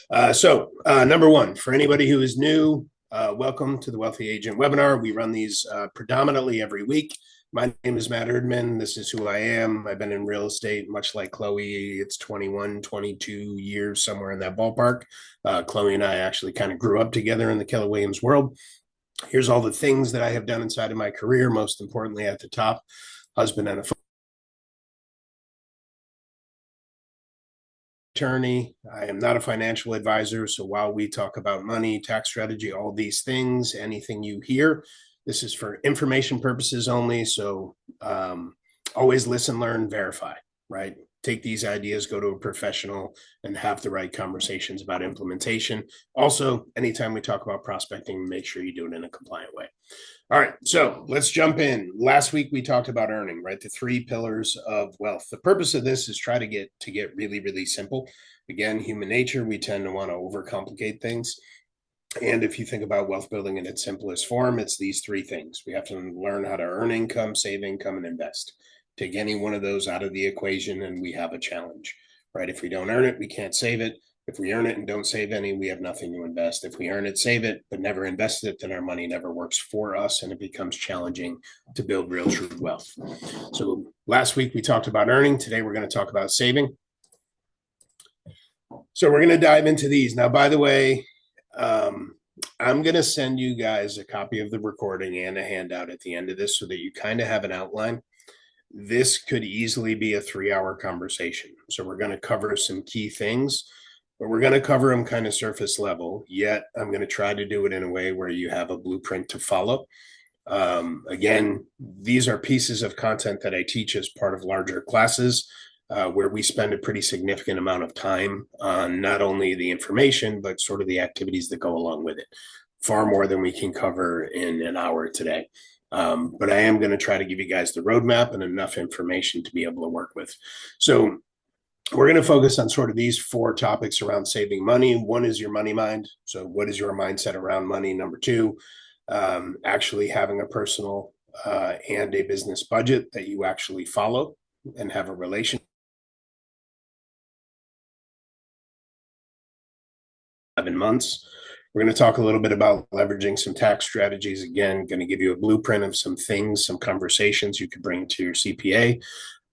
Number one, for anybody who is new, welcome to the Wealthy Agent webinar. We run these predominantly every week. My name is Matt Erdman. This is who I am. I've been in real estate, much like Chloe. It's 21, 22 years, somewhere in that ballpark. Chloe and I actually kind of grew up together in the Keller Williams world. Here's all the things that I have done inside of my career. Most importantly, at the top, husband and a attorney. I am not a financial advisor. So while we talk about money, tax strategy, all these things, anything you hear, this is for information purposes only. So always listen, learn, verify, right? Take these ideas, go to a professional, and have the right conversations about implementation. Also, anytime we talk about prospecting, make sure you do it in a compliant way. All right, so let's jump in. Last week we talked about earning, right? The three pillars of wealth. The purpose of this is try to get really, really simple. Again, human nature, we tend to want to overcomplicate things. And if you think about wealth building in its simplest form, it's these three things. We have to learn how to earn income, save income, and invest. Take any one of those out of the equation and we have a challenge, right? If we don't earn it, we can't save it. If we earn it and don't save any, we have nothing to invest. If we earn it, save it, but never invest it, then our money never works for us and it becomes challenging to build real true wealth. So last week we talked about earning. Today we're going to talk about saving. So we're going to dive into these. Now, by the way, I'm going to send you guys a copy of the recording and a handout at the end of this so that you kind of have an outline. This could easily be a 3-hour conversation. So we're going to cover some key things, but we're going to cover them kind of surface level. Yet I'm going to try to do it in a way where you have a blueprint to follow. Again, these are pieces of content that I teach as part of larger classes where we spend a pretty significant amount of time on not only the information, but sort of the activities that go along with it. Far more than we can cover in an hour today. But I am going to try to give you guys the roadmap and enough information to be able to work with. So we're going to focus on sort of these 4 topics around saving money. One is your money mind. So what is your mindset around money? Number 2, actually having a personal and a business budget that you actually follow and have a relationship. 7 months. We're going to talk a little bit about leveraging some tax strategies. Again, going to give you a blueprint of some things, some conversations you could bring to your CPA.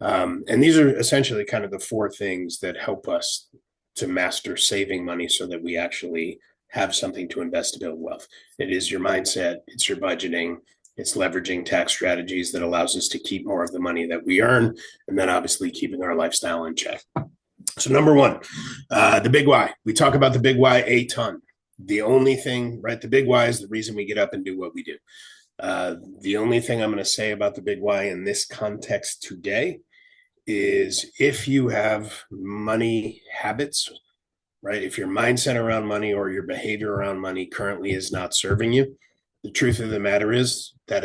And these are essentially kind of the 4 things that help us to master saving money so that we actually have something to invest to build wealth. It is your mindset, it's your budgeting, it's leveraging tax strategies that allows us to keep more of the money that we earn, and then obviously keeping our lifestyle in check. So number 1, the big why. We talk about the big why a ton. The only thing, right, the big why is the reason we get up and do what we do. The only thing I'm going to say about the big why in this context today is if you have money habits, right, if your mindset around money or your behavior around money currently is not serving you, the truth of the matter is it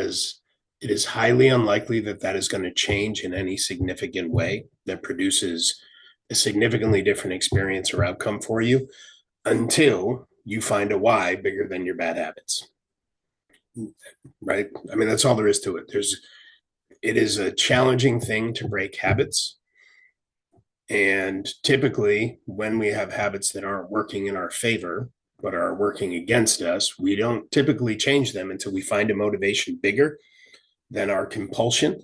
is highly unlikely that that is going to change in any significant way that produces a significantly different experience or outcome for you until you find a why bigger than your bad habits, right? I mean, that's all there is to it. It is a challenging thing to break habits. And typically when we have habits that aren't working in our favor, but are working against us, we don't typically change them until we find a motivation bigger than our compulsion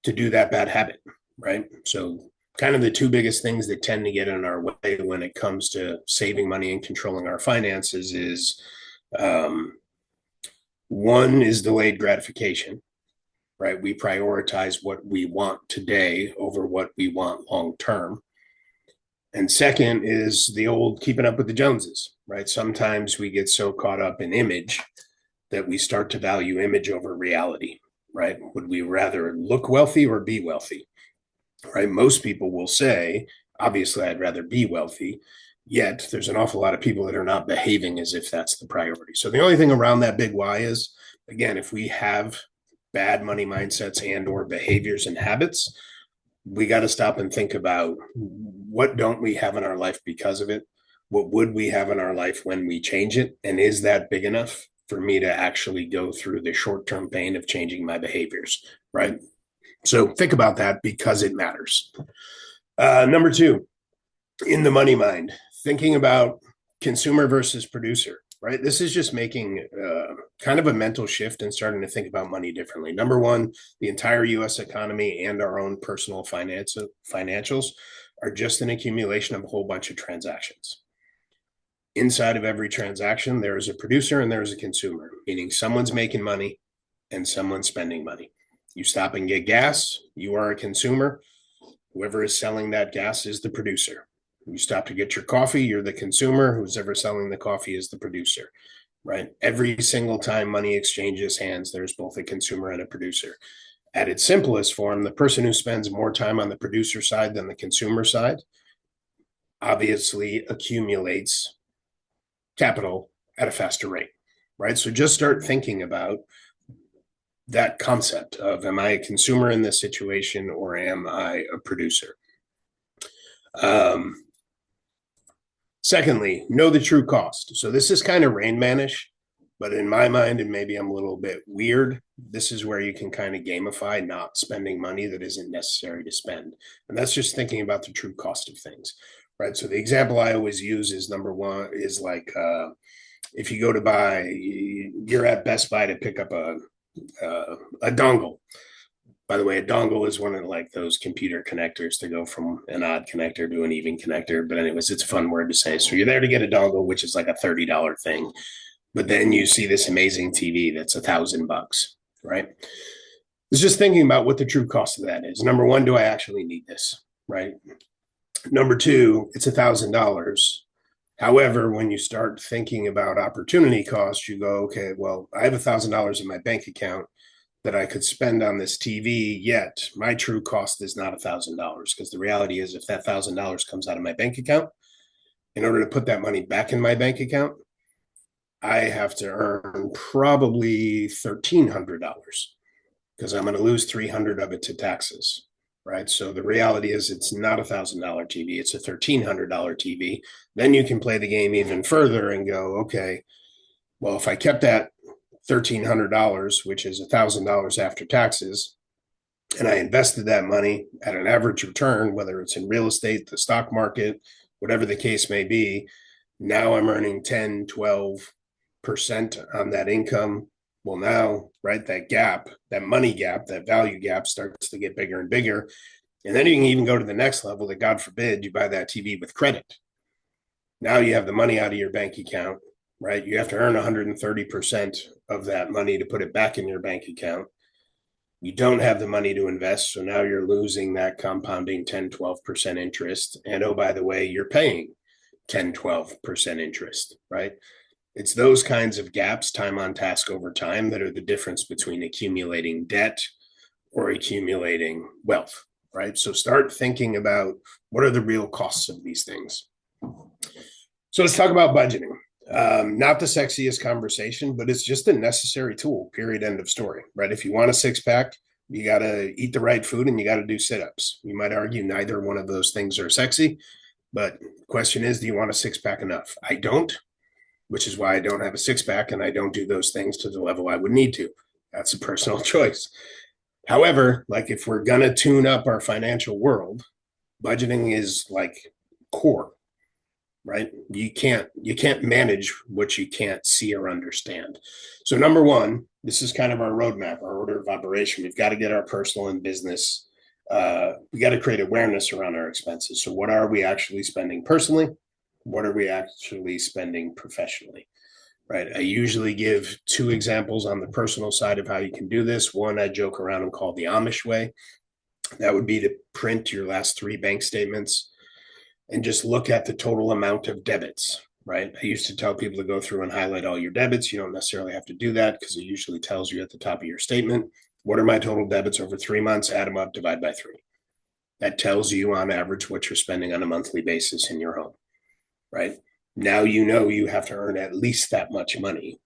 to do that bad habit, right? So kind of the 2 biggest things that tend to get in our way when it comes to saving money and controlling our finances is one is delayed gratification, right? We prioritize what we want today over what we want long term. And second is the old keeping up with the Joneses, right? Sometimes we get so caught up in image that we start to value image over reality, right? Would we rather look wealthy or be wealthy? Right? Most people will say, obviously, I'd rather be wealthy. Yet there's an awful lot of people that are not behaving as if that's the priority. So the only thing around that big why is, again, if we have bad money mindsets and or behaviors and habits, we got to stop and think about what don't we have in our life because of it? What would we have in our life when we change it? And is that big enough for me to actually go through the short-term pain of changing my behaviors, right? So think about that because it matters. Number 2, in the money mind, thinking about consumer versus producer, right? This is just making kind of a mental shift and starting to think about money differently. Number one, the entire US economy and our own personal financials are just an accumulation of a whole bunch of transactions. Inside of every transaction, there is a producer and there is a consumer, meaning someone's making money and someone's spending money. You stop and get gas, you are a consumer. Whoever is selling that gas is the producer. You stop to get your coffee, you're the consumer. Who's ever selling the coffee is the producer, right? Every single time money exchanges hands, there's both a consumer and a producer. At its simplest form, the person who spends more time on the producer side than the consumer side obviously accumulates capital at a faster rate, right? So just start thinking about that concept of, am I a consumer in this situation or am I a producer? Secondly, know the true cost. So this is kind of Rain Man-ish, but in my mind, and maybe I'm a little bit weird, this is where you can kind of gamify not spending money that isn't necessary to spend. And that's just thinking about the true cost of things, right? So the example I always use is number one is like, if you go to buy, you're at Best Buy to pick up a dongle. By the way, a dongle is one of like those computer connectors to go from an odd connector to an even connector. But anyways, it's a fun word to say. So you're there to get a dongle, which is like a $30 thing. But then you see this amazing TV that's $1,000, right? It's just thinking about what the true cost of that is. Number one, do I actually need this, right? Number two, it's $1,000. However, when you start thinking about opportunity cost, you go, okay, well, I have $1,000 in my bank account that I could spend on this TV, yet my true cost is not $1,000. Because the reality is, if that $1,000 comes out of my bank account, in order to put that money back in my bank account, I have to earn probably $1,300 because I'm going to lose 300 of it to taxes, right? So the reality is it's not $1,000 TV, it's a $1,300 TV. Then you can play the game even further and go, okay, well, if I kept that $1,300, which is $1,000 after taxes, and I invested that money at an average return, whether it's in real estate, the stock market, whatever the case may be, now I'm earning 10, 12% on that income. Well, now, right, that gap, that money gap, that value gap starts to get bigger and bigger. And then you can even go to the next level that, God forbid, you buy that TV with credit. Now you have the money out of your bank account, right? You have to earn 130% of that money to put it back in your bank account. You don't have the money to invest. So now you're losing that compounding 10, 12% interest. And oh, by the way, you're paying 10, 12% interest, right? It's those kinds of gaps, time on task over time, that are the difference between accumulating debt or accumulating wealth, right? So start thinking about, what are the real costs of these things? So let's talk about budgeting. Not the sexiest conversation, but it's just a necessary tool, period, end of story, right? If you want a six pack, you got to eat the right food and you got to do sit-ups. You might argue neither one of those things are sexy, but the question is, do you want a six pack enough? I don't, which is why I don't have a six pack and I don't do those things to the level I would need to. That's a personal choice. However, like if we're going to tune up our financial world, budgeting is like core, right? You can't manage what you can't see or understand. So number one, this is kind of our roadmap, our order of operation. We've got to get our personal and business. We got to create awareness around our expenses. So what are we actually spending personally? What are we actually spending professionally? Right. I usually give two examples on the personal side of how you can do this. One, I joke around and call the Amish way. That would be to print your last 3 bank statements and just look at the total amount of debits, right? I used to tell people to go through and highlight all your debits. You don't necessarily have to do that because it usually tells you at the top of your statement, what are my total debits over 3 months? Add them up, divide by 3. That tells you on average what you're spending on a monthly basis in your home, right? Now you know you have to earn at least that much money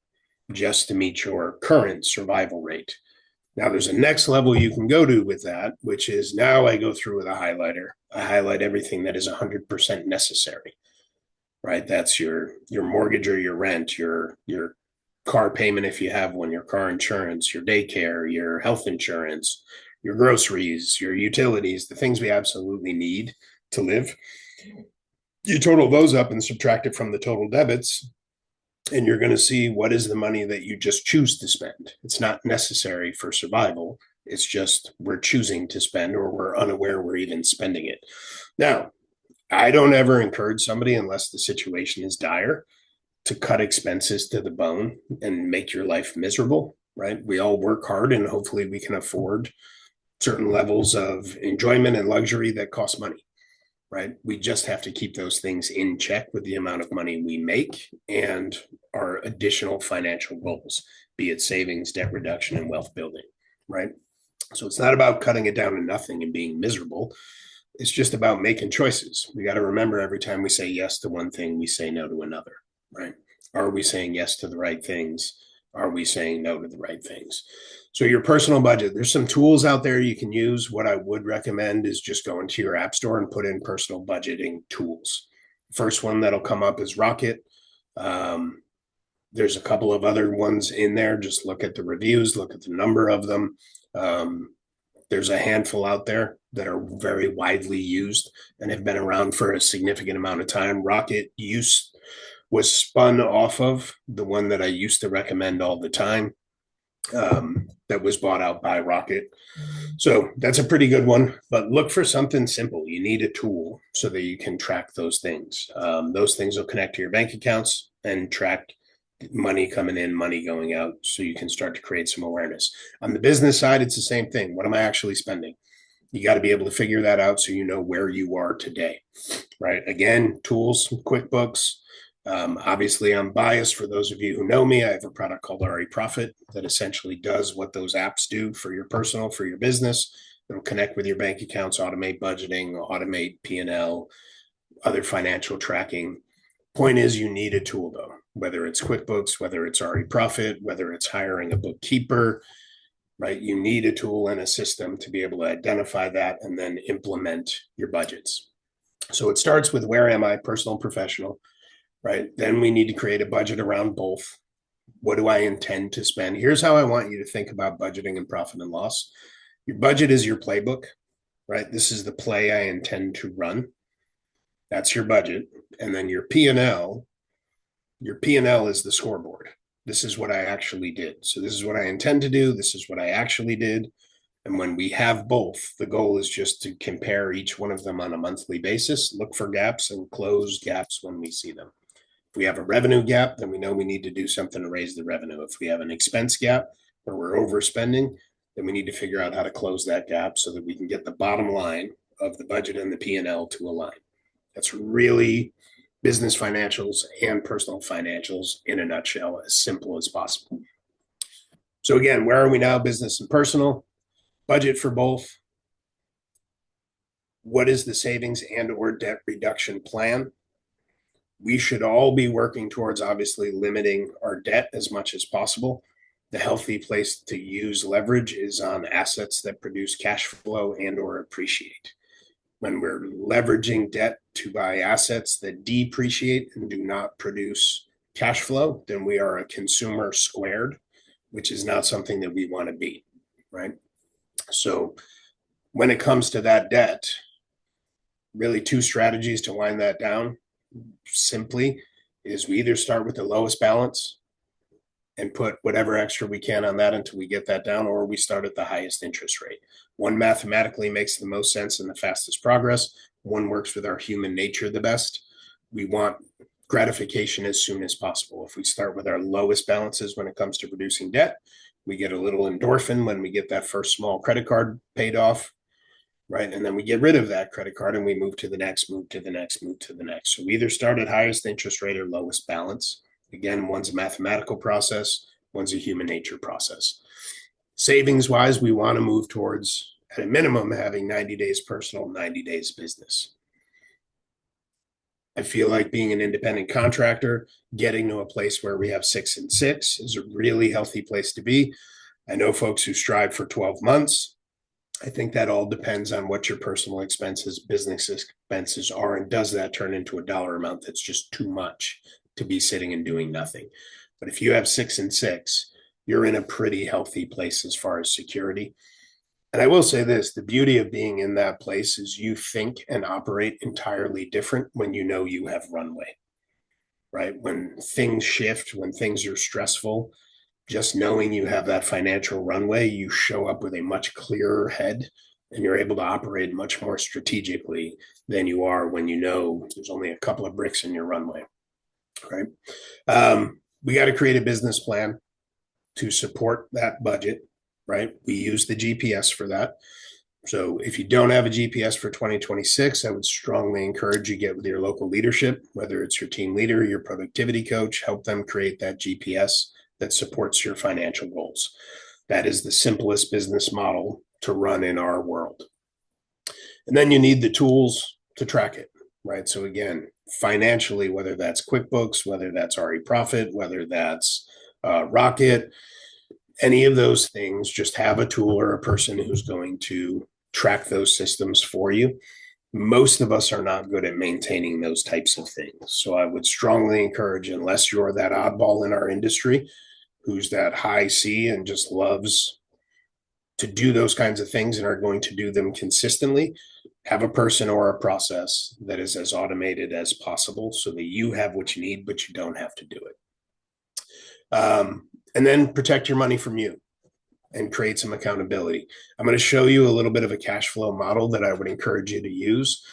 just to meet your current survival rate. Now there's a next level you can go to with that, which is now I go through with a highlighter. I highlight everything that is 100% necessary, right? That's your mortgage or your rent, your car payment if you have one, your car insurance, your daycare, your health insurance, your groceries, your utilities, the things we absolutely need to live. You total those up and subtract it from the total debits, and you're going to see what is the money that you just choose to spend. It's not necessary for survival. It's just we're choosing to spend, or we're unaware we're even spending it. Now, I don't ever encourage somebody, unless the situation is dire, to cut expenses to the bone and make your life miserable, right? We all work hard, and hopefully we can afford certain levels of enjoyment and luxury that cost money, right? We just have to keep those things in check with the amount of money we make and our additional financial goals, be it savings, debt reduction, and wealth building, right? So it's not about cutting it down to nothing and being miserable. It's just about making choices. We got to remember every time we say yes to one thing, we say no to another, right? Are we saying yes to the right things? Are we saying no to the right things? So your personal budget, there's some tools out there you can use. What I would recommend is just go into your app store and put in personal budgeting tools. First one that'll come up is Rocket. There's a couple of other ones in there. Just look at the reviews, look at the number of them. There's a handful out there that are very widely used and have been around for a significant amount of time. Rocket was spun off of the one that I used to recommend all the time, that was bought out by Rocket. So that's a pretty good one, but look for something simple. You need a tool so that you can track those things. Those things will connect to your bank accounts and track money coming in, money going out, so you can start to create some awareness. On the business side, it's the same thing. What am I actually spending? You got to be able to figure that out so you know where you are today, right? Again, tools, QuickBooks. Obviously, I'm biased. For those of you who know me, I have a product called RE Profit that essentially does what those apps do for your personal, for your business. It'll connect with your bank accounts, automate budgeting, automate P&L, other financial tracking. Point is, you need a tool though, whether it's QuickBooks, whether it's RE Profit, whether it's hiring a bookkeeper, right? You need a tool and a system to be able to identify that and then implement your budgets. So it starts with, where am I, personal and professional, right? Then we need to create a budget around both. What do I intend to spend? Here's how I want you to think about budgeting and profit and loss. Your budget is your playbook, right? This is the play I intend to run. That's your budget. And then your P&L is the scoreboard. This is what I actually did. So this is what I intend to do. This is what I actually did. And when we have both, the goal is just to compare each one of them on a monthly basis, look for gaps and close gaps when we see them. If we have a revenue gap, then we know we need to do something to raise the revenue. If we have an expense gap where we're overspending, then we need to figure out how to close that gap so that we can get the bottom line of the budget and the P&L to align. That's really business financials and personal financials in a nutshell, as simple as possible. So again, where are we now? Business and personal. Budget for both. What is the savings and or debt reduction plan? We should all be working towards obviously limiting our debt as much as possible. The healthy place to use leverage is on assets that produce cash flow and or appreciate. When we're leveraging debt to buy assets that depreciate and do not produce cash flow, then we are a consumer squared, which is not something that we want to be, right? So when it comes to that debt, really two strategies to wind that down simply is, we either start with the lowest balance and put whatever extra we can on that until we get that down, or we start at the highest interest rate. One mathematically makes the most sense and the fastest progress. One works with our human nature the best. We want gratification as soon as possible. If we start with our lowest balances when it comes to reducing debt, we get a little endorphin when we get that first small credit card paid off, right? And then we get rid of that credit card and we move to the next, move to the next, move to the next. So we either start at highest interest rate or lowest balance. Again, one's a mathematical process, one's a human nature process. Savings wise, we want to move towards, at a minimum, having 90 days personal, 90 days business. I feel like being an independent contractor, getting to a place where we have 6 and 6 is a really healthy place to be. I know folks who strive for 12 months. I think that all depends on what your personal expenses, business expenses are, and does that turn into a dollar amount that's just too much to be sitting and doing nothing. But if you have 6 and 6, you're in a pretty healthy place as far as security. And I will say this, the beauty of being in that place is you think and operate entirely different when you know you have runway, right? When things shift, when things are stressful, just knowing you have that financial runway, you show up with a much clearer head and you're able to operate much more strategically than you are when you know there's only a couple of bricks in your runway, right? We got to create a business plan to support that budget, right? We use the GPS for that. So if you don't have a GPS for 2026, I would strongly encourage you get with your local leadership, whether it's your team leader, your productivity coach, help them create that GPS that supports your financial goals. That is the simplest business model to run in our world. And then you need the tools to track it, right? So again, financially, whether that's QuickBooks, whether that's RE Profit, whether that's Rocket, any of those things, just have a tool or a person who's going to track those systems for you. Most of us are not good at maintaining those types of things. So I would strongly encourage, unless you're that oddball in our industry who's that high C and just loves to do those kinds of things and are going to do them consistently, have a person or a process that is as automated as possible so that you have what you need, but you don't have to do it. And then protect your money from you and create some accountability. I'm going to show you a little bit of a cash flow model that I would encourage you to use.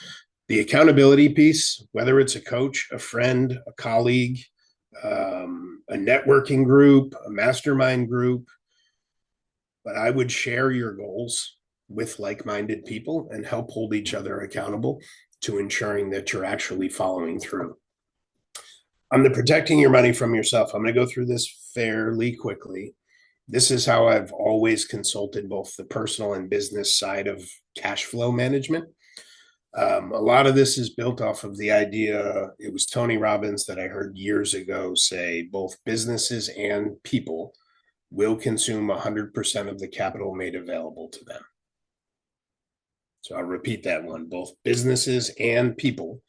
The accountability piece, whether it's a coach, a friend, a colleague, a networking group, a mastermind group, but I would share your goals with like-minded people and help hold each other accountable to ensuring that you're actually following through. On the protecting your money from yourself, I'm going to go through this fairly quickly. This is how I've always consulted both the personal and business side of cash flow management. A lot of this is built off of the idea, it was Tony Robbins that I heard years ago say, both businesses and people will consume 100% of the capital made available to them. So I'll repeat that one. Both businesses and people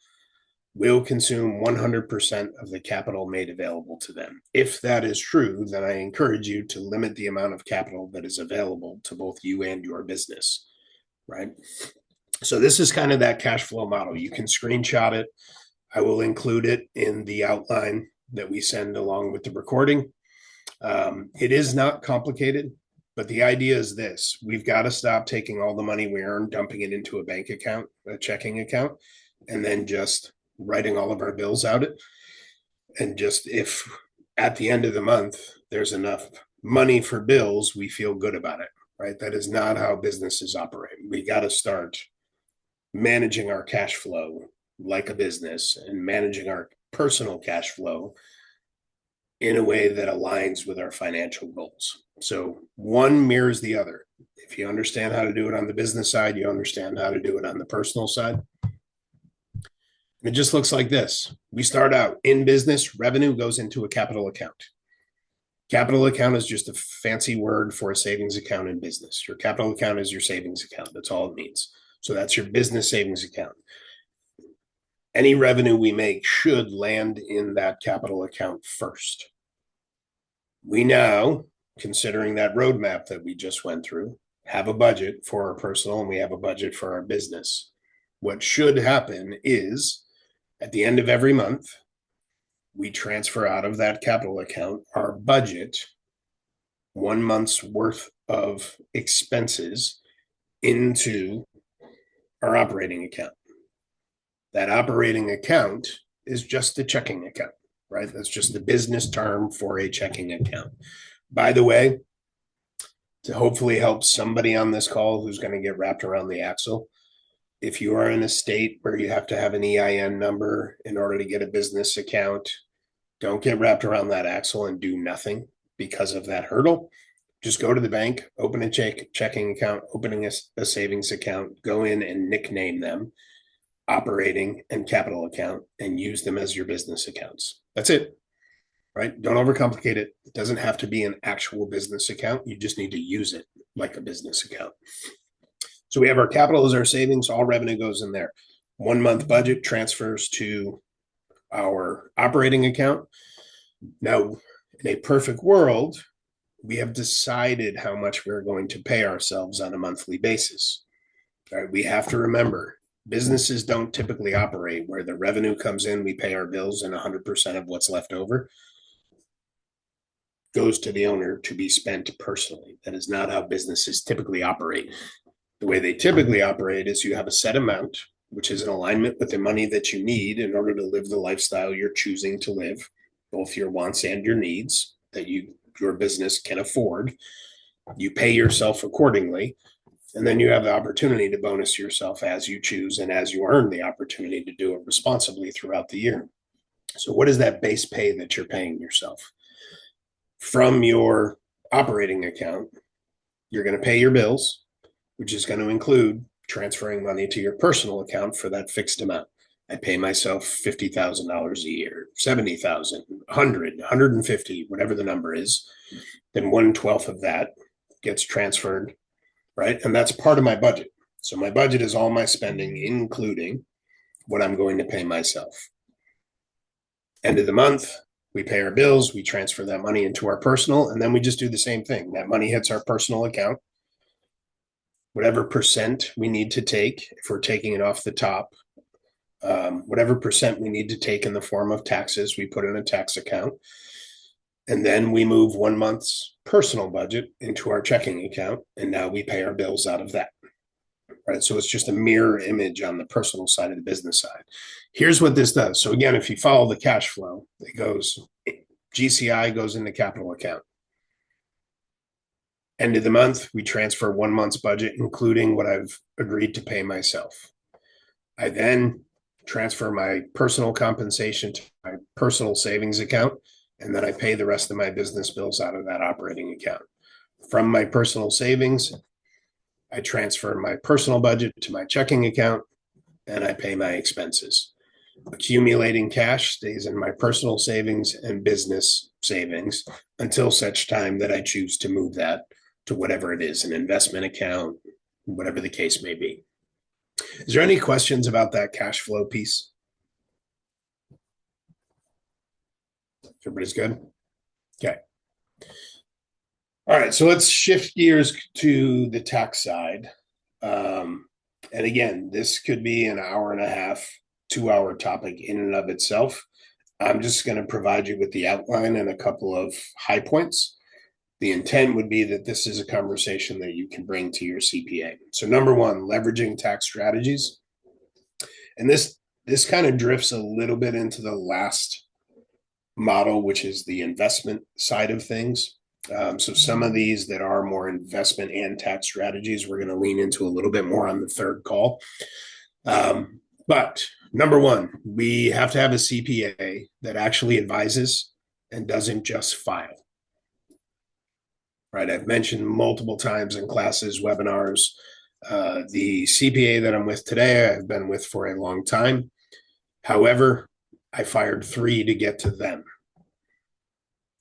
will consume 100% of the capital made available to them. If that is true, then I encourage you to limit the amount of capital that is available to both you and your business, right? So this is kind of that cash flow model. You can screenshot it. I will include it in the outline that we send along with the recording. It is not complicated, but the idea is this. We've got to stop taking all the money we earn, dumping it into a bank account, a checking account, and then just writing all of our bills out. And just if at the end of the month, there's enough money for bills, we feel good about it, right? That is not how businesses operate. We got to start managing our cash flow like a business and managing our personal cash flow in a way that aligns with our financial goals. So one mirrors the other. If you understand how to do it on the business side, you understand how to do it on the personal side. It just looks like this. We start out in business, revenue goes into a capital account. Capital account is just a fancy word for a savings account in business. Your capital account is your savings account. That's all it means. So that's your business savings account. Any revenue we make should land in that capital account first. We now, considering that roadmap that we just went through, have a budget for our personal and we have a budget for our business. What should happen is at the end of every month, we transfer out of that capital account our budget, 1 month's worth of expenses, into our operating account. That operating account is just a checking account, right? That's just the business term for a checking account. By the way, to hopefully help somebody on this call who's going to get wrapped around the axle, if you are in a state where you have to have an EIN number in order to get a business account, don't get wrapped around that axle and do nothing because of that hurdle. Just go to the bank, open a checking account, opening a savings account, go in and nickname them operating and capital account and use them as your business accounts. That's it, right? Don't overcomplicate it. It doesn't have to be an actual business account. You just need to use it like a business account. So we have our capital as our savings, all revenue goes in there. 1 month budget transfers to our operating account. Now, in a perfect world, We have decided how much we're going to pay ourselves on a monthly basis. All right, we have to remember businesses don't typically operate where the revenue comes in, we pay our bills, and 100% of what's left over goes to the owner to be spent personally. That is not how businesses typically operate. The way they typically operate is you have a set amount, which is in alignment with the money that you need in order to live the lifestyle you're choosing to live, both your wants and your needs that your business can afford. You pay yourself accordingly, and then you have the opportunity to bonus yourself as you choose and as you earn the opportunity to do it responsibly throughout the year. So, what is that base pay that you're paying yourself? From your operating account, you're going to pay your bills, which is going to include transferring money to your personal account for that fixed amount. I pay myself $50,000 a year, 70,000, 100, 150, whatever the number is. Then 1/12 of that gets transferred, right? And that's part of my budget. So my budget is all my spending, including what I'm going to pay myself. End of the month, we pay our bills, we transfer that money into our personal, and then we just do the same thing. That money hits our personal account. Whatever percent we need to take, if we're taking it off the top, whatever percent we need to take in the form of taxes, we put in a tax account. And then we move 1 month's personal budget into our checking account. And now we pay our bills out of that. Right. So it's just a mirror image on the personal side of the business side. Here's what this does. So again, if you follow the cash flow, it goes GCI goes in the capital account. End of the month, we transfer 1 month's budget, including what I've agreed to pay myself. I then transfer my personal compensation to my personal savings account, and then I pay the rest of my business bills out of that operating account. From my personal savings, I transfer my personal budget to my checking account, and I pay my expenses. Accumulating cash stays in my personal savings and business savings until such time that I choose to move that to whatever it is, an investment account, whatever the case may be. Is there any questions about that cash flow piece? Everybody's good? Okay. All right, so let's shift gears to the tax side. And again, this could be an hour and a half, 2 hour topic in and of itself. I'm just going to provide you with the outline and a couple of high points. The intent would be that this is a conversation that you can bring to your CPA. So number one, leveraging tax strategies. And this kind of drifts a little bit into the last model, which is the investment side of things. So some of these that are more investment and tax strategies, we're going to lean into a little bit more on the third call. But number one, we have to have a CPA that actually advises and doesn't just file. Right. I've mentioned multiple times in classes, webinars, the CPA that I'm with today, I've been with for a long time. However, I fired 3 to get to them.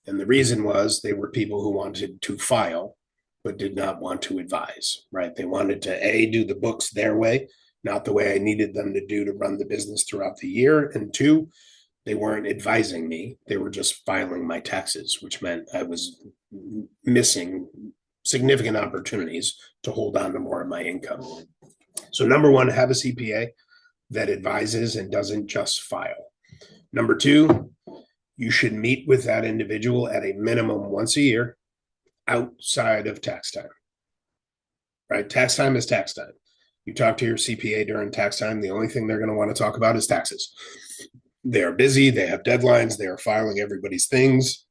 And the reason was they were people who wanted to file, but did not want to advise, right? They wanted to do the books their way, not the way I needed them to do to run the business throughout the year. And 2, they weren't advising me. They were just filing my taxes, which meant I was missing significant opportunities to hold on to more of my income. So number one, have a CPA that advises and doesn't just file. Number 2, you should meet with that individual at a minimum once a year outside of tax time. Right? Tax time is tax time. You talk to your CPA during tax time, the only thing they're going to want to talk about is taxes. They are busy, they have deadlines, they are filing everybody's things.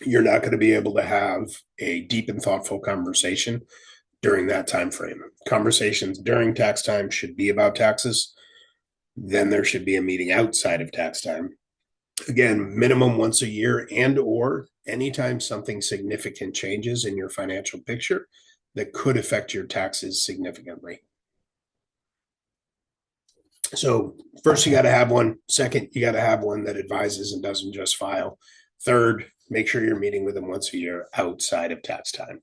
You're not going to be able to have a deep and thoughtful conversation during that time frame. Conversations during tax time should be about taxes. Then there should be a meeting outside of tax time. Again, minimum once a year, and or anytime something significant changes in your financial picture that could affect your taxes significantly. So first, you got to have one. Second, you got to have one that advises and doesn't just file. Third, make sure you're meeting with them once a year outside of tax time.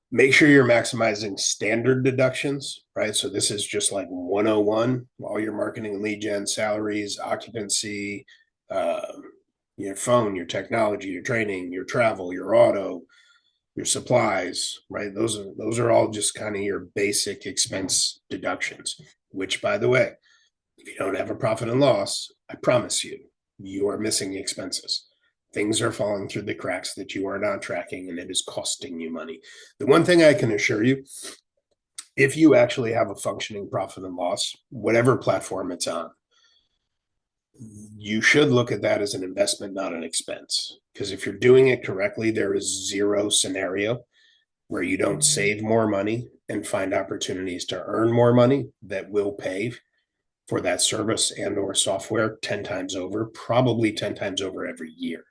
Make sure you're maximizing standard deductions, right? So this is just like 101, all your marketing and lead gen, salaries, occupancy, your phone, your technology, your training, your travel, your auto, your supplies, right? Those are all just kind of your basic expense deductions, which by the way, if you don't have a profit and loss, I promise you, you are missing expenses. Things are falling through the cracks that you are not tracking, and it is costing you money. The one thing I can assure you, if you actually have a functioning profit and loss, whatever platform it's on, you should look at that as an investment, not an expense. Because if you're doing it correctly, there is zero scenario where you don't save more money and find opportunities to earn more money that will pay for that service and or software 10 times over, probably 10 times over every year,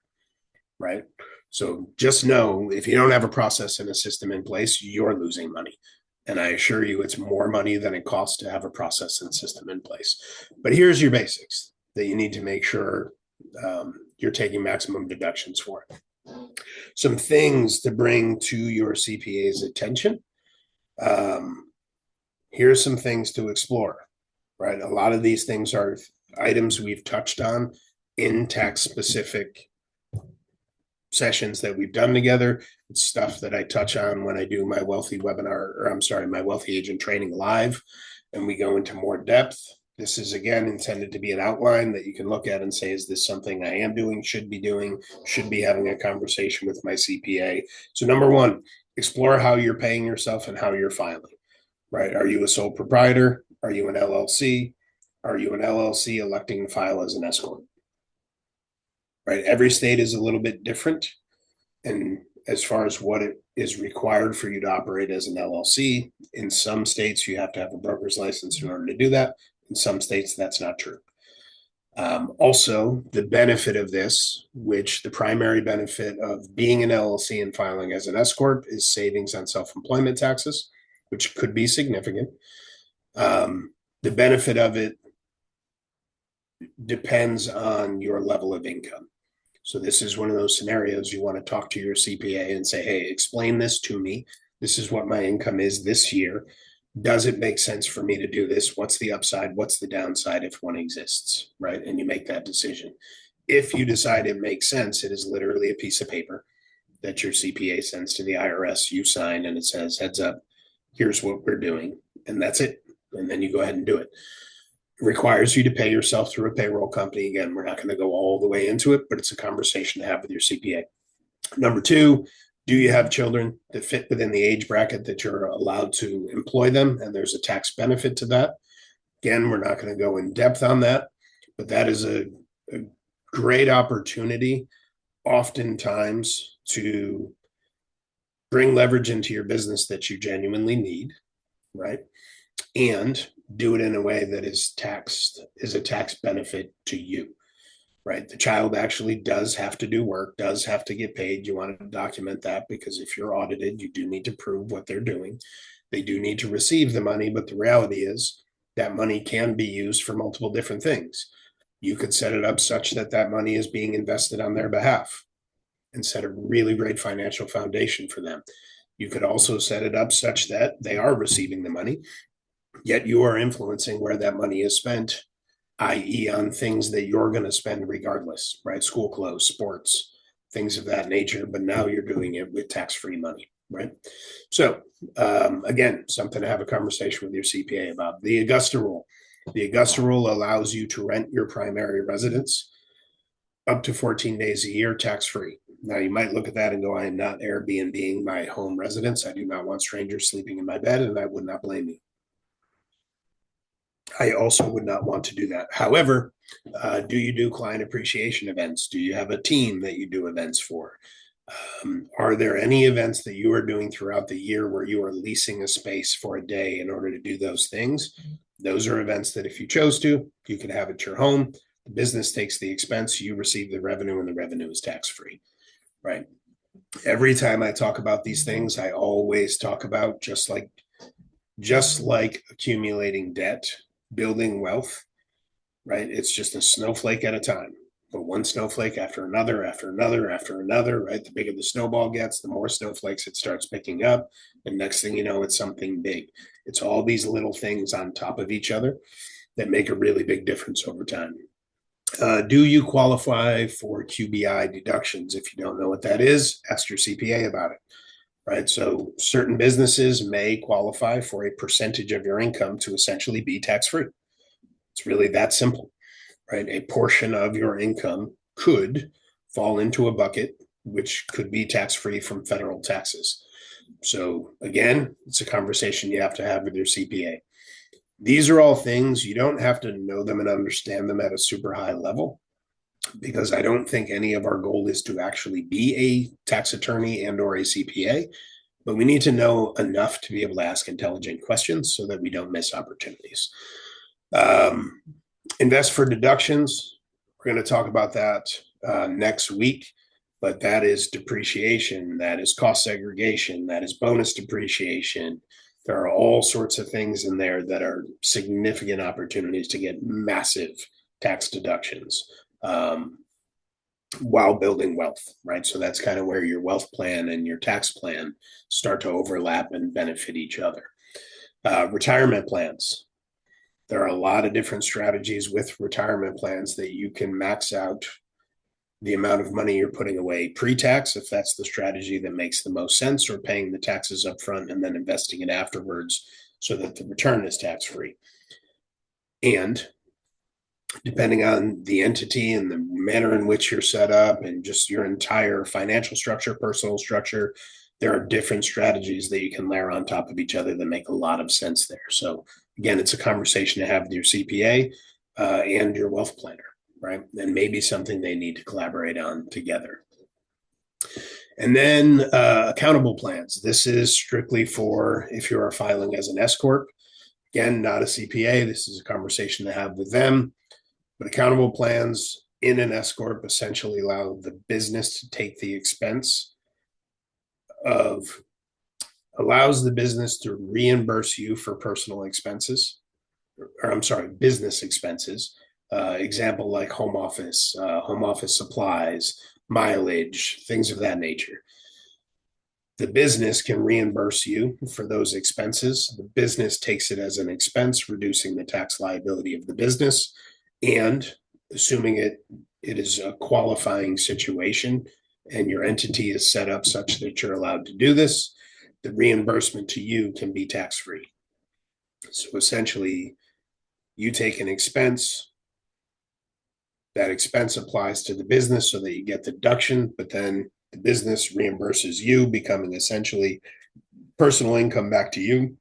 right? So just know if you don't have a process and a system in place, you're losing money. And I assure you it's more money than it costs to have a process and system in place. But here's your basics that you need to make sure you're taking maximum deductions for. Some things to bring to your CPA's attention. Here's some things to explore, right? A lot of these things are items we've touched on in tax specific sessions that we've done together. It's stuff that I touch on when I do my wealthy webinar, or I'm sorry, my wealthy agent training live, and we go into more depth. This is again intended to be an outline that you can look at and say, is this something I am doing, should be having a conversation with my CPA? So number one, explore how you're paying yourself and how you're filing, right? Are you a sole proprietor? Are you an LLC? Are you an LLC electing to file as an S corp? Right? Every state is a little bit different. And as far as what it is required for you to operate as an LLC, in some states, you have to have a broker's license in order to do that. In some states, that's not true. Also, the benefit of this, which the primary benefit of being an LLC and filing as an S corp, is savings on self-employment taxes, which could be significant. The benefit of it depends on your level of income. So this is one of those scenarios you want to talk to your CPA and say, hey, explain this to me. This is what my income is this year. Does it make sense for me to do this? What's the upside? What's the downside if one exists, right? And you make that decision. If you decide it makes sense, it is literally a piece of paper that your CPA sends to the IRS, you sign, and it says, heads up, here's what we're doing. And that's it. And then you go ahead and do it. Requires you to pay yourself through a payroll company. Again, we're not going to go all the way into it, but it's a conversation to have with your CPA. Number two, do you have children that fit within the age bracket that you're allowed to employ them? And there's a tax benefit to that. Again, we're not going to go in depth on that, but that is a great opportunity oftentimes to bring leverage into your business that you genuinely need, right? And do it in a way that is a tax benefit to you, right? The child actually does have to do work, does have to get paid. You want to document that because if you're audited, you do need to prove what they're doing. They do need to receive the money, but the reality is that money can be used for multiple different things. You could set it up such that that money is being invested on their behalf and set a really great financial foundation for them. You could also set it up such that they are receiving the money, yet you are influencing where that money is spent, i.e. on things that you're going to spend regardless, right? School clothes, sports, things of that nature. But now you're doing it with tax-free money, right? So again, something to have a conversation with your CPA about. The Augusta rule. The Augusta rule allows you to rent your primary residence up to 14 days a year tax-free. Now you might look at that and go, I am not Airbnb-ing my home residence. I do not want strangers sleeping in my bed, and I would not blame you. I also would not want to do that. However, do you do client appreciation events? Do you have a team that you do events for? Are there any events that you are doing throughout the year where you are leasing a space for a day in order to do those things? Those are events that if you chose to, you can have at your home. The business takes the expense, you receive the revenue, and the revenue is tax-free, right? Every time I talk about these things, I always talk about just like accumulating debt, building wealth, right? It's just a snowflake at a time, but one snowflake after another, after another, after another, right? The bigger the snowball gets, the more snowflakes it starts picking up. And next thing you know, it's something big. It's all these little things on top of each other that make a really big difference over time. Do you qualify for QBI deductions? If you don't know what that is, ask your CPA about it, right? So certain businesses may qualify for a percentage of your income to essentially be tax-free. It's really that simple, right? A portion of your income could fall into a bucket, which could be tax-free from federal taxes. So again, it's a conversation you have to have with your CPA. These are all things you don't have to know them and understand them at a super high level, because I don't think any of our goal is to actually be a tax attorney and or a CPA, but we need to know enough to be able to ask intelligent questions so that we don't miss opportunities. Um, Invest for deductions. We're going to talk about that next week, but that is depreciation, that is cost segregation, that is bonus depreciation. There are all sorts of things in there that are significant opportunities to get massive tax deductions while building wealth, right? So that's kind of where your wealth plan and your tax plan start to overlap and benefit each other. Retirement plans. There are a lot of different strategies with retirement plans that you can max out the amount of money you're putting away pre-tax, if that's the strategy that makes the most sense, or paying the taxes up front and then investing it afterwards so that the return is tax-free. And depending on the entity and the manner in which you're set up and just your entire financial structure, personal structure, there are different strategies that you can layer on top of each other that make a lot of sense there. So again, it's a conversation to have with your CPA and your wealth planner, right? And maybe something they need to collaborate on together. And then accountable plans. This is strictly for if you are filing as an S Corp. Again, not a CPA. This is a conversation to have with them. But accountable plans in an S Corp essentially allow the business to take the expense of, allows the business to reimburse you for personal expenses, or I'm sorry, business expenses. Example like home office supplies, mileage, things of that nature. The business can reimburse you for those expenses. The business takes it as an expense, reducing the tax liability of the business. And assuming it is a qualifying situation and your entity is set up such that you're allowed to do this, the reimbursement to you can be tax-free. So essentially, you take an expense, that expense applies to the business so that you get the deduction, but then the business reimburses you, becoming essentially personal income back to you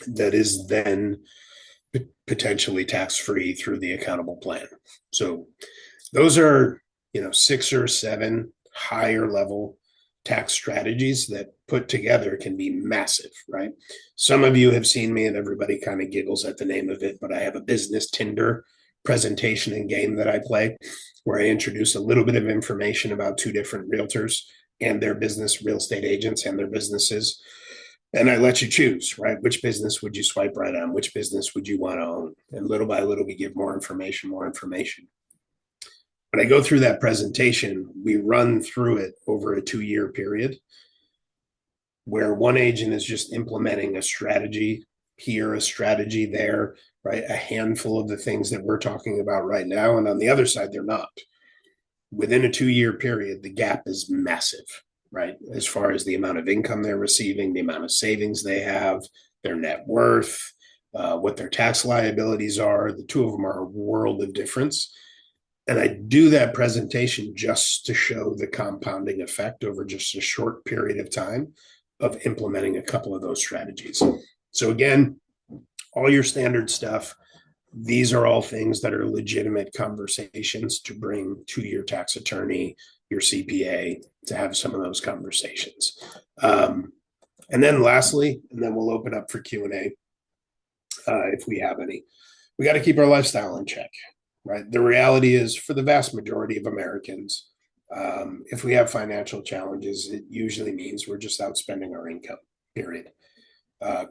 that is then potentially tax-free through the accountable plan. So those are, 6 or 7 higher level tax strategies that put together can be massive, right? Some of you have seen me and everybody kind of giggles at the name of it, but I have a business Tinder presentation and game that I play where I introduce a little bit of information about 2 different realtors and their business, real estate agents and their businesses. And I let you choose, right? Which business would you swipe right on? Which business would you want to own? And little by little, we give more information, more information. When I go through that presentation, we run through it over a 2-year period where one agent is just implementing a strategy here, a strategy there, right? A handful of the things that we're talking about right now. And on the other side, they're not. Within a 2-year period, the gap is massive, right? As far as the amount of income they're receiving, the amount of savings they have, their net worth, what their tax liabilities are. The 2 of them are a world of difference. And I do that presentation just to show the compounding effect over just a short period of time of implementing a couple of those strategies. So again, all your standard stuff, these are all things that are legitimate conversations to bring to your tax attorney, your CPA, to have some of those conversations. And then lastly, and then we'll open up for Q&A if we have any. We got to keep our lifestyle in check, right? The reality is for the vast majority of Americans, if we have financial challenges, it usually means we're just outspending our income, period.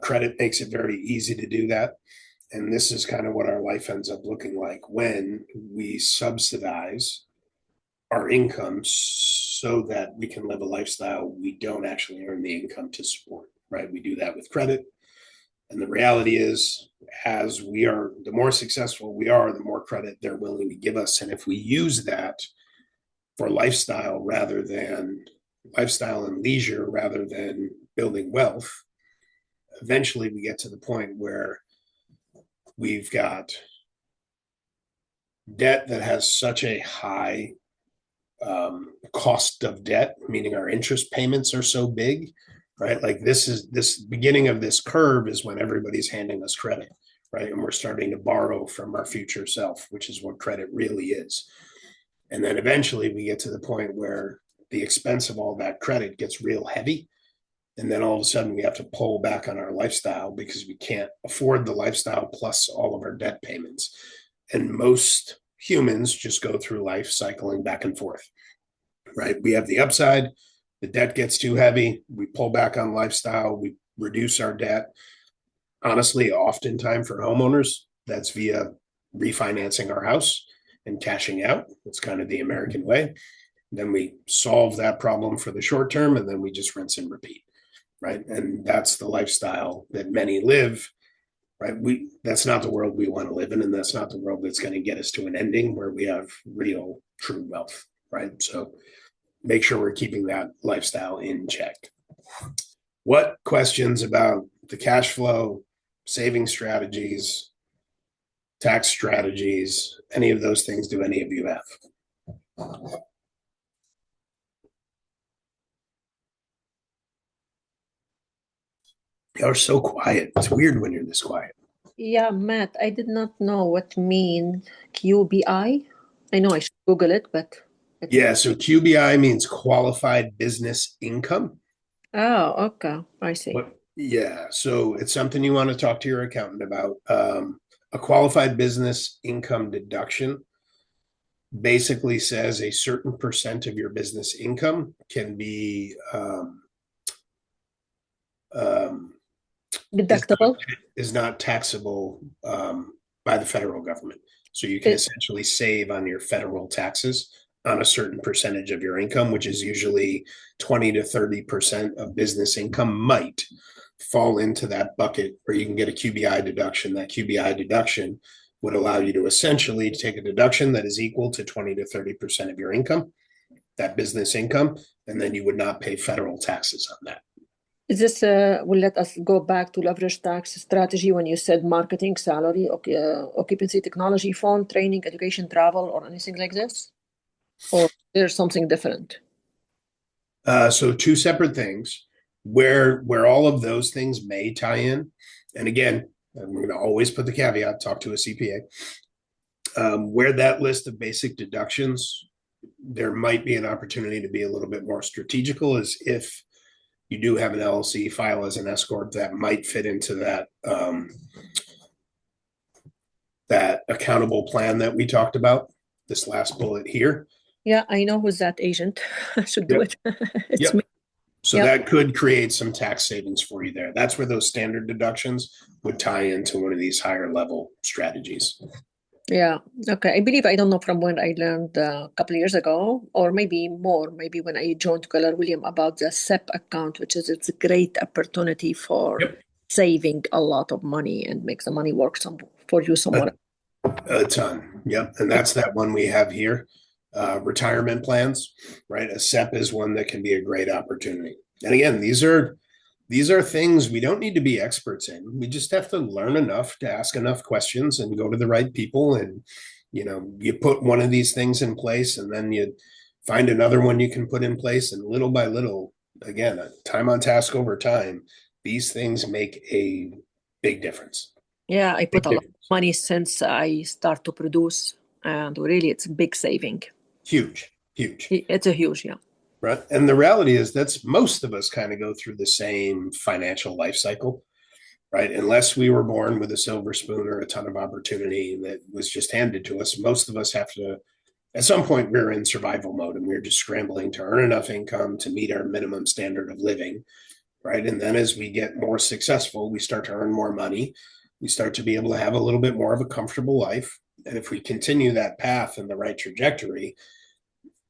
Credit makes it very easy to do that. And this is kind of what our life ends up looking like when we subsidize our income so that we can live a lifestyle we don't actually earn the income to support, right? We do that with credit. And the reality is, as we are, the more successful we are, the more credit they're willing to give us. And if we use that for lifestyle and leisure rather than building wealth, eventually we get to the point where we've got debt that has such a high cost of debt, meaning our interest payments are so big, right? Like this beginning of this curve is when everybody's handing us credit, right? And we're starting to borrow from our future self, which is what credit really is. And then eventually we get to the point where the expense of all that credit gets real heavy. And then all of a sudden we have to pull back on our lifestyle because we can't afford the lifestyle plus all of our debt payments. And most humans just go through life cycling back and forth, right? We have the upside, the debt gets too heavy, we pull back on lifestyle, we reduce our debt. Honestly, oftentimes for homeowners, that's via refinancing our house and cashing out. It's kind of the American way. Then we solve that problem for the short term, and then we just rinse and repeat, right? And that's the lifestyle that many live, right? That's not the world we want to live in, and that's not the world that's going to get us to an ending where we have real, true wealth, right? So make sure we're keeping that lifestyle in check. What questions about the cash flow, saving strategies, tax strategies, any of those things do any of you have? You're so quiet. It's weird when you're this quiet. Yeah, Matt, I did not know what mean QBI. I know I should Google it, but I did. Yeah, so QBI means qualified business income. Oh, okay. I see. What? Yeah, so it's something you want to talk to your accountant about. A qualified business income deduction basically says a certain percent of your business income can be um, Deductible. is not taxable by the federal government. So you can It, essentially save on your federal taxes on a certain percentage of your income, which is usually 20 to 30% of business income might fall into that bucket where you can get a QBI deduction. That QBI deduction would allow you to essentially take a deduction that is equal to 20 to 30% of your income, that business income, and then you would not pay federal taxes on that. is this will let us go back to leverage tax strategy when you said marketing, salary, occupancy, technology, phone, training, education, travel, or anything like this? Or there's something different? So two separate things where all of those things may tie in. And again, I'm going to always put the caveat: talk to a CPA. Where that list of basic deductions, there might be an opportunity to be a little bit more strategical. Is if you do have an LLC file as an S corp, that might fit into that accountable plan that we talked about. This last bullet here. Yeah, I know who's that agent. I should do Yep. it. It's Yep. me. So Yep. that could create some tax savings for you there. That's where those standard deductions would tie into one of these higher level strategies. Yeah. Okay. I believe I don't know from when I learned a couple of years ago, or maybe more, maybe when I joined Keller William about the SEP account, which is it's a great opportunity for Yep. saving a lot of money and make the money work for you somewhere. A ton. Yep. And that's that one we have here. Retirement plans, right? A SEP is one that can be a great opportunity. And again, these are things we don't need to be experts in. We just have to learn enough to ask enough questions and go to the right people. And you put one of these things in place, and then you find another one you can put in place, and little by little, again, time on task over time, these things make a big difference. Yeah, I Big put a lot of difference. money since I start to produce, and really, it's a big saving. Huge, huge. It's a huge, yeah. Right. And the reality is that's most of us kind of go through the same financial life cycle, right? Unless we were born with a silver spoon or a ton of opportunity that was just handed to us, most of us have to, at some point, we're in survival mode and we're just scrambling to earn enough income to meet our minimum standard of living, right? And then as we get more successful, we start to earn more money. We start to be able to have a little bit more of a comfortable life. And if we continue that path in the right trajectory,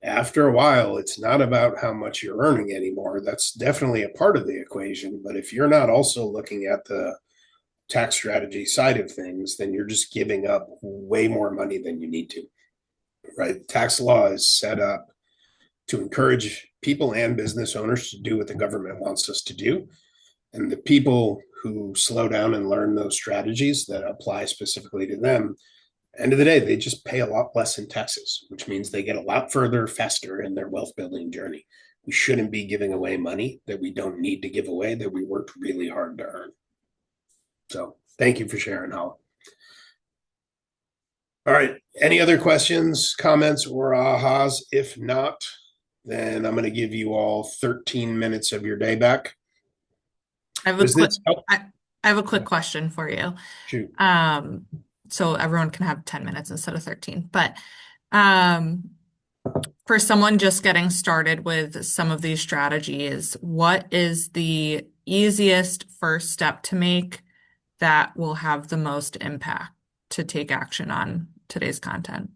after a while, it's not about how much you're earning anymore. That's definitely a part of the equation. But if you're not also looking at the tax strategy side of things, then you're just giving up way more money than you need to, right? Tax law is set up to encourage people and business owners to do what the government wants us to do. And the people who slow down and learn those strategies that apply specifically to them, end of the day, they just pay a lot less in taxes, which means they get a lot further faster in their wealth building journey. We shouldn't be giving away money that we don't need to give away, that we worked really hard to earn. So thank you for sharing, Hala. All right. Any other questions, comments, or ahas? If not, then I'm going to give you all 13 minutes of your day back. I have a Does quick this help? I have a quick question for you. Shoot. So everyone can have 10 minutes instead of 13. But for someone just getting started with some of these strategies, what is the easiest first step to make that will have the most impact to take action on today's content?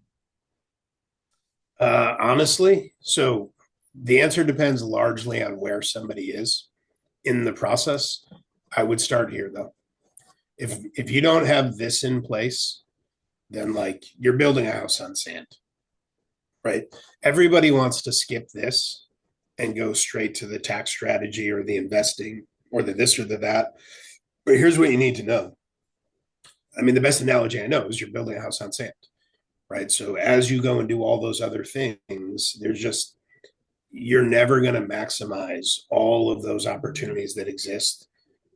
Honestly, so the answer depends largely on where somebody is in the process. I would start here though. If you don't have this in place, then like you're building a house on sand, right? Everybody wants to skip this and go straight to the tax strategy or the investing or the this or the that. But here's what you need to know. I mean, the best analogy I know is you're building a house on sand, right? So as you go and do all those other things, you're never going to maximize all of those opportunities that exist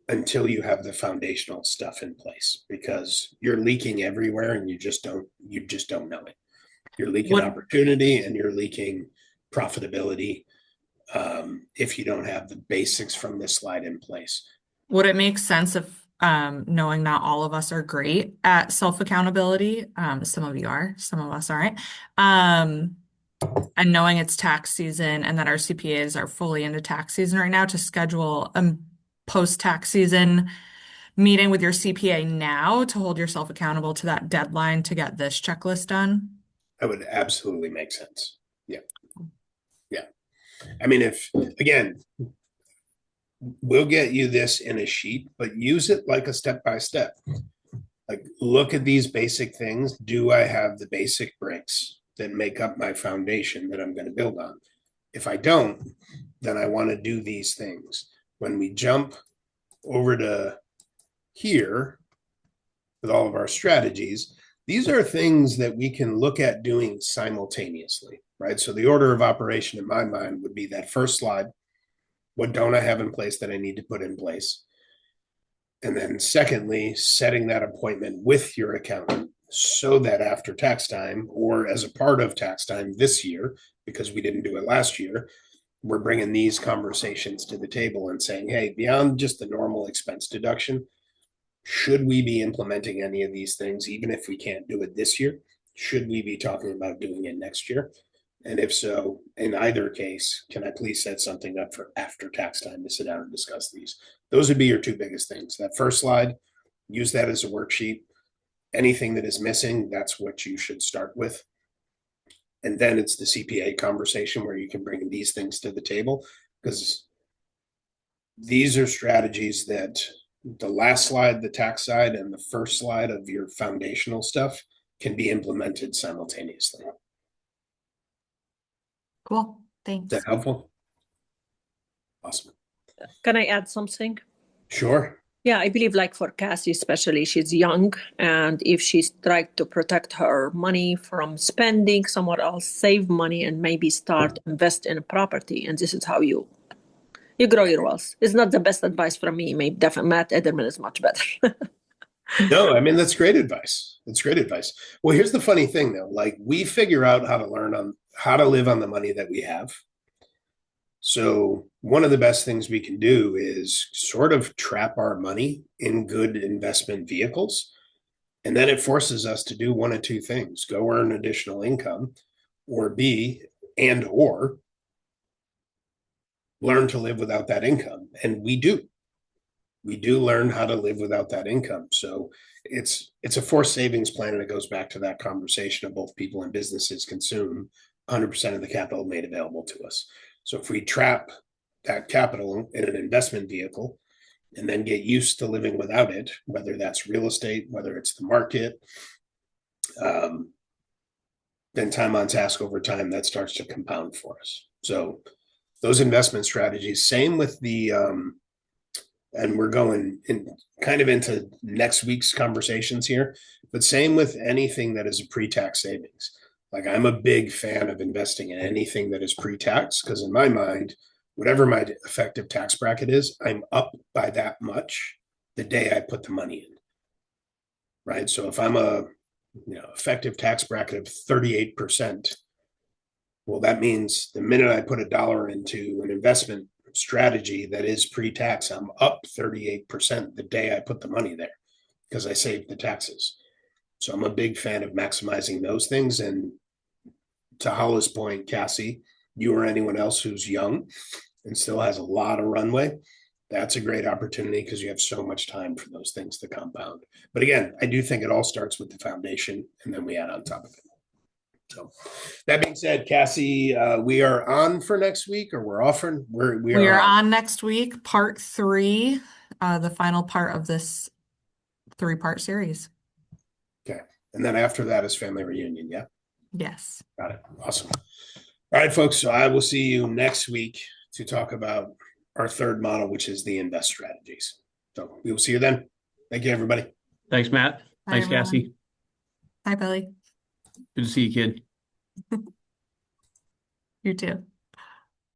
until you have the foundational stuff in place, because you're leaking everywhere and you just don't know it. You're leaking opportunity and you're leaking profitability if you don't have the basics from this slide in place. Would it make sense if knowing not all of us are great at self-accountability, some of you are, some of us aren't, and knowing it's tax season and that our CPAs are fully into tax season right now, to schedule a post-tax season meeting with your CPA now to hold yourself accountable to that deadline to get this checklist done? That would absolutely make sense. Yeah. Yeah. I mean, again, we'll get you this in a sheet, but use it like a step-by-step. Like, look at these basic things. Do I have the basic bricks that make up my foundation that I'm going to build on? If I don't, then I want to do these things. When we jump over to here with all of our strategies, these are things that we can look at doing simultaneously, right? So the order of operation in my mind would be that first slide. What don't I have in place that I need to put in place? And then secondly, setting that appointment with your accountant so that after tax time or as a part of tax time this year, because we didn't do it last year, we're bringing these conversations to the table and saying, hey, beyond just the normal expense deduction, should we be implementing any of these things, even if we can't do it this year? Should we be talking about doing it next year? And if so, in either case, can I please set something up for after tax time to sit down and discuss these? Those would be your two biggest things. That first slide, use that as a worksheet. Anything that is missing, that's what you should start with. And then it's the CPA conversation where you can bring these things to the table, because these are strategies that the last slide, the tax side, and the first slide of your foundational stuff can be implemented simultaneously. Cool. Thanks. Is that helpful? Awesome. Can I add something? Sure. Yeah, I believe like for Cassie especially, she's young, and if she's trying to protect her money from spending somewhere else, save money and maybe start invest in a property, and this is how you grow your wealth. It's not the best advice from me. Maybe definitely Matt Ederman is much better. No, I mean, that's great advice. That's great advice. Well, here's the funny thing though, like we figure out how to learn on how to live on the money that we have. So one of the best things we can do is sort of trap our money in good investment vehicles. And then it forces us to do one of two things: go earn additional income, or or learn to live without that income. And we do learn how to live without that income. So it's a forced savings plan, and it goes back to that conversation of both people and businesses consume 100% of the capital made available to us. So if we trap that capital in an investment vehicle, and then get used to living without it, whether that's real estate, whether it's the market, then time on task over time, that starts to compound for us. So those investment strategies, same with the, and we're going in kind of into next week's conversations here, but same with anything that is a pre-tax savings. Like I'm a big fan of investing in anything that is pre-tax because in my mind, whatever my effective tax bracket is, I'm up by that much the day I put the money in. Right. So if I'm a effective tax bracket of 38%, well, that means the minute I put $1 into an investment strategy that is pre-tax, I'm up 38% the day I put the money there because I saved the taxes. So I'm a big fan of maximizing those things. And to Hollis' point, Cassie, you or anyone else who's young and still has a lot of runway, that's a great opportunity because you have so much time for those things to compound. But again, I do think it all starts with the foundation and then we add on top of it. So that being said, Cassie, we are on for next week or we're offering, We are on next week, part 3, the final part of this 3-part series. Okay. And then after that is family reunion. Yeah. Yes. Got it. Awesome. All right, folks. So I will see you next week to talk about our third model, which is the invest strategies. So we will see you then. Thank you, everybody. Thanks, Matt. Bye, Thanks, everyone. Cassie. Hi, Billy. Good to see you, kid. You too.